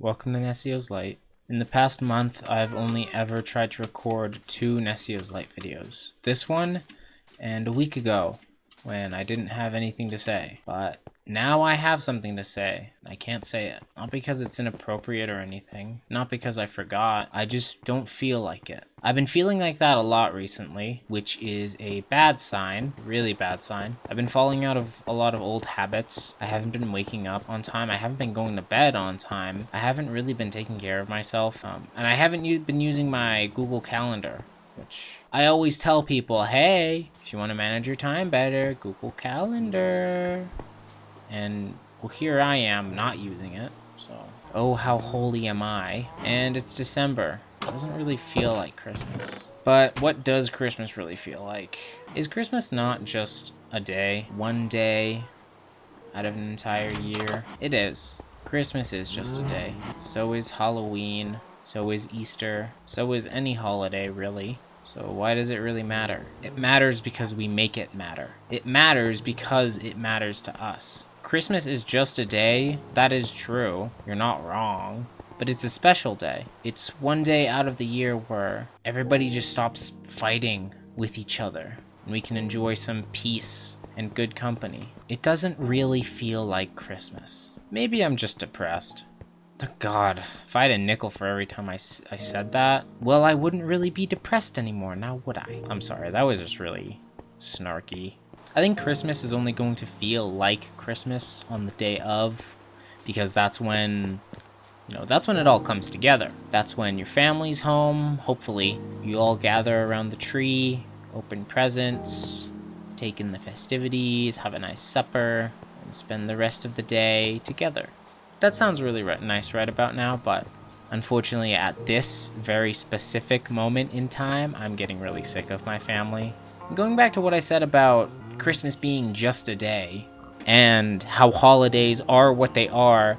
Welcome to Nessio's Light. In the past month, I've only ever tried to record 2 Nessio's Light videos. This one, and a week ago, when I didn't have anything to say. But now I have something to say, and I can't say it. Not because it's inappropriate or anything, not because I forgot, I just don't feel like it. I've been feeling like that a lot recently, which is a bad sign, really bad sign. I've been falling out of a lot of old habits. I haven't been waking up on time. I haven't been going to bed on time. I haven't really been taking care of myself. And I haven't been using my Google Calendar, which I always tell people, hey, if you want to manage your time better, Google Calendar. And well, here I am not using it, so oh, how holy am I. And it's December. It doesn't really feel like Christmas. But what does Christmas really feel like? Is Christmas not just a day? One day out of an entire year? It is. Christmas is just a day. So is Halloween. So is Easter. So is any holiday, really. So why does it really matter? It matters because we make it matter. It matters because it matters to us. Christmas is just a day. That is true. You're not wrong. But it's a special day. It's one day out of the year where everybody just stops fighting with each other, and we can enjoy some peace and good company. It doesn't really feel like Christmas. Maybe I'm just depressed. Oh God, if I had a nickel for every time I said that, well, I wouldn't really be depressed anymore, now would I? I'm sorry, that was just really snarky. I think Christmas is only going to feel like Christmas on the day of, because that's when, that's when it all comes together. That's when your family's home, hopefully. You all gather around the tree, open presents, take in the festivities, have a nice supper, and spend the rest of the day together. That sounds really nice right about now, but unfortunately at this very specific moment in time, I'm getting really sick of my family. Going back to what I said about Christmas being just a day, and how holidays are what they are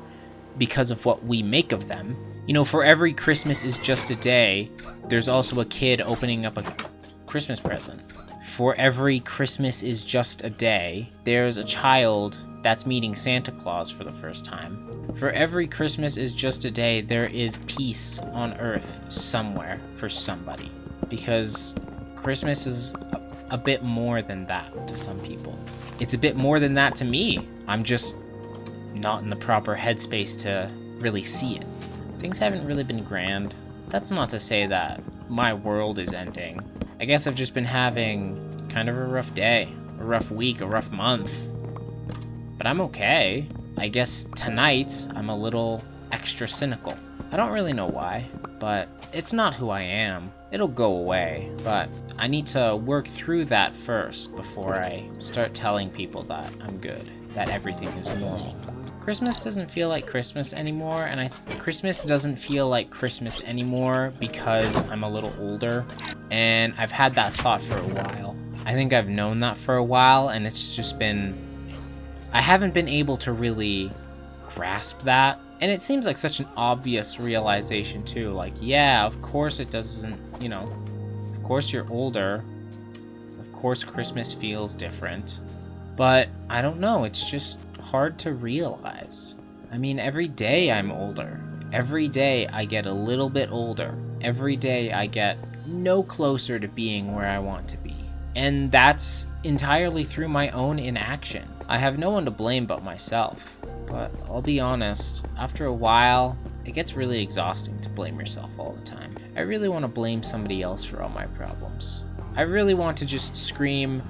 because of what we make of them. For every Christmas is just a day, there's also a kid opening up a Christmas present. For every Christmas is just a day, there's a child that's meeting Santa Claus for the first time. For every Christmas is just a day, there is peace on earth somewhere for somebody. Because Christmas is a bit more than that to some people. It's a bit more than that to me. I'm just not in the proper headspace to really see it. Things haven't really been grand. That's not to say that my world is ending. I guess I've just been having kind of a rough day, a rough week, a rough month. But I'm okay. I guess tonight I'm a little extra cynical. I don't really know why, but it's not who I am. It'll go away, but I need to work through that first before I start telling people that I'm good, that everything is normal. Christmas doesn't feel like Christmas anymore, and Christmas doesn't feel like Christmas anymore because I'm a little older, and I've had that thought for a while. I think I've known that for a while, and it's just been... I haven't been able to really grasp that. And it seems like such an obvious realization too. Like, yeah, of course it doesn't, of course you're older. Of course Christmas feels different. But I don't know, it's just hard to realize. I mean, every day I'm older. Every day I get a little bit older. Every day I get no closer to being where I want to be. And that's entirely through my own inaction. I have no one to blame but myself. But I'll be honest, after a while, it gets really exhausting to blame yourself all the time. I really want to blame somebody else for all my problems. I really want to just scream,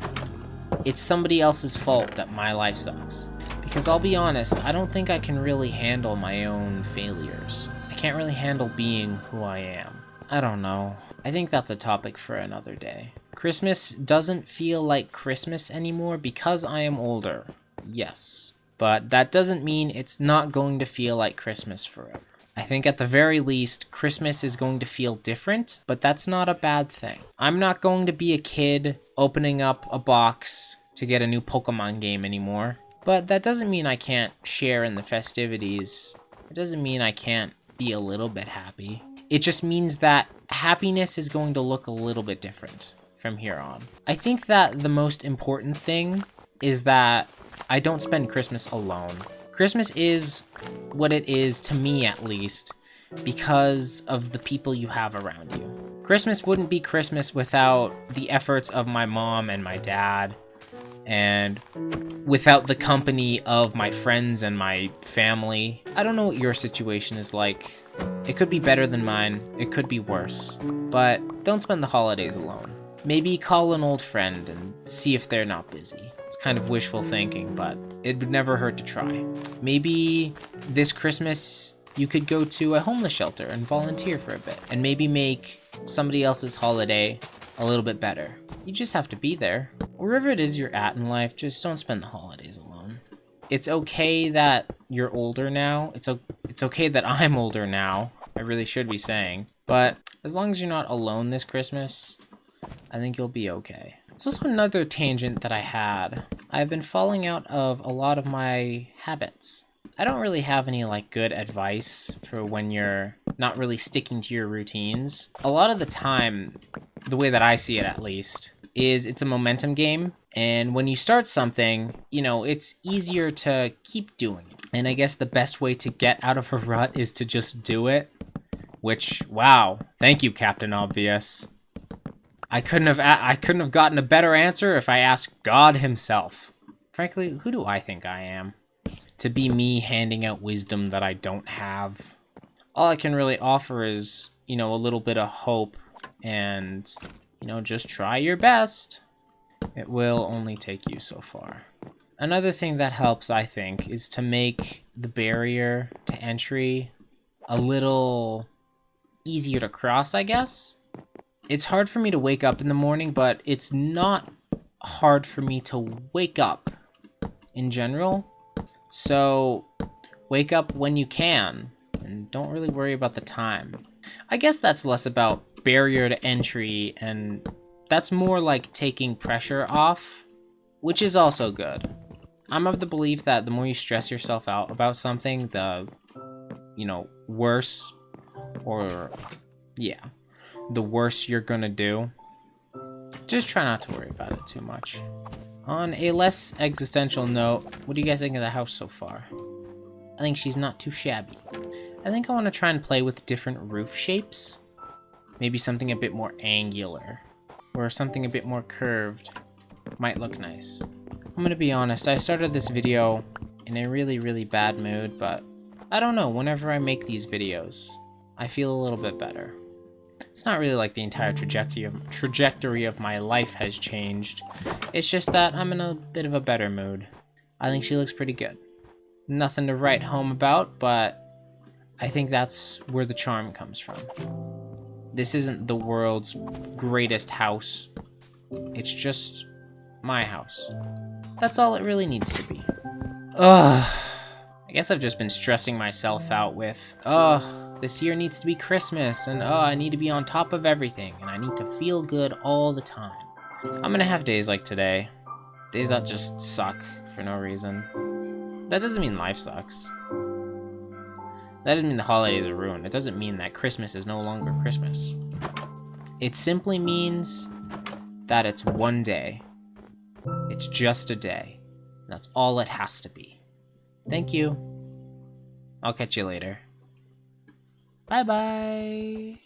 it's somebody else's fault that my life sucks. Because I'll be honest, I don't think I can really handle my own failures. I can't really handle being who I am. I don't know. I think that's a topic for another day. Christmas doesn't feel like Christmas anymore because I am older. Yes. But that doesn't mean it's not going to feel like Christmas forever. I think at the very least, Christmas is going to feel different, but that's not a bad thing. I'm not going to be a kid opening up a box to get a new Pokemon game anymore. But that doesn't mean I can't share in the festivities. It doesn't mean I can't be a little bit happy. It just means that happiness is going to look a little bit different from here on. I think that the most important thing is that I don't spend Christmas alone. Christmas is what it is, to me at least, because of the people you have around you. Christmas wouldn't be Christmas without the efforts of my mom and my dad, and without the company of my friends and my family. I don't know what your situation is like. It could be better than mine, it could be worse, but don't spend the holidays alone. Maybe call an old friend and see if they're not busy. It's kind of wishful thinking, but it would never hurt to try. Maybe this Christmas you could go to a homeless shelter and volunteer for a bit, and maybe make somebody else's holiday a little bit better. You just have to be there. Wherever it is you're at in life, just don't spend the holidays alone. It's okay that you're older now. It's okay that I'm older now. I really should be saying. But as long as you're not alone this Christmas, I think you'll be okay. It's also another tangent that I had. I've been falling out of a lot of my habits. I don't really have any good advice for when you're not really sticking to your routines. A lot of the time, the way that I see it at least, is it's a momentum game. And when you start something, it's easier to keep doing it. And I guess the best way to get out of a rut is to just do it. Which, wow, thank you, Captain Obvious. I couldn't have gotten a better answer if I asked God himself. Frankly, who do I think I am? To be me handing out wisdom that I don't have. All I can really offer is, a little bit of hope and, just try your best. It will only take you so far. Another thing that helps, I think, is to make the barrier to entry a little easier to cross, I guess. It's hard for me to wake up in the morning, but it's not hard for me to wake up in general. So wake up when you can and don't really worry about the time. I guess that's less about barrier to entry, and that's more like taking pressure off, which is also good. I'm of the belief that the more you stress yourself out about something, the, worse, or, yeah, the worse you're gonna do. Just try not to worry about it too much. On a less existential note, what do you guys think of the house so far? I think she's not too shabby. I think I want to try and play with different roof shapes. Maybe something a bit more angular, or something a bit more curved. Might look nice. I'm gonna be honest, I started this video in a really, really bad mood, but I don't know, whenever I make these videos, I feel a little bit better. It's not really like the entire trajectory of my life has changed. It's just that I'm in a bit of a better mood. I think she looks pretty good. Nothing to write home about, but I think that's where the charm comes from. This isn't the world's greatest house. It's just my house. That's all it really needs to be. Ugh. I guess I've just been stressing myself out with, this year needs to be Christmas, and I need to be on top of everything, and I need to feel good all the time. I'm gonna have days like today. Days that just suck for no reason. That doesn't mean life sucks. That doesn't mean the holidays are ruined. It doesn't mean that Christmas is no longer Christmas. It simply means that it's one day. It's just a day. That's all it has to be. Thank you. I'll catch you later. Bye-bye.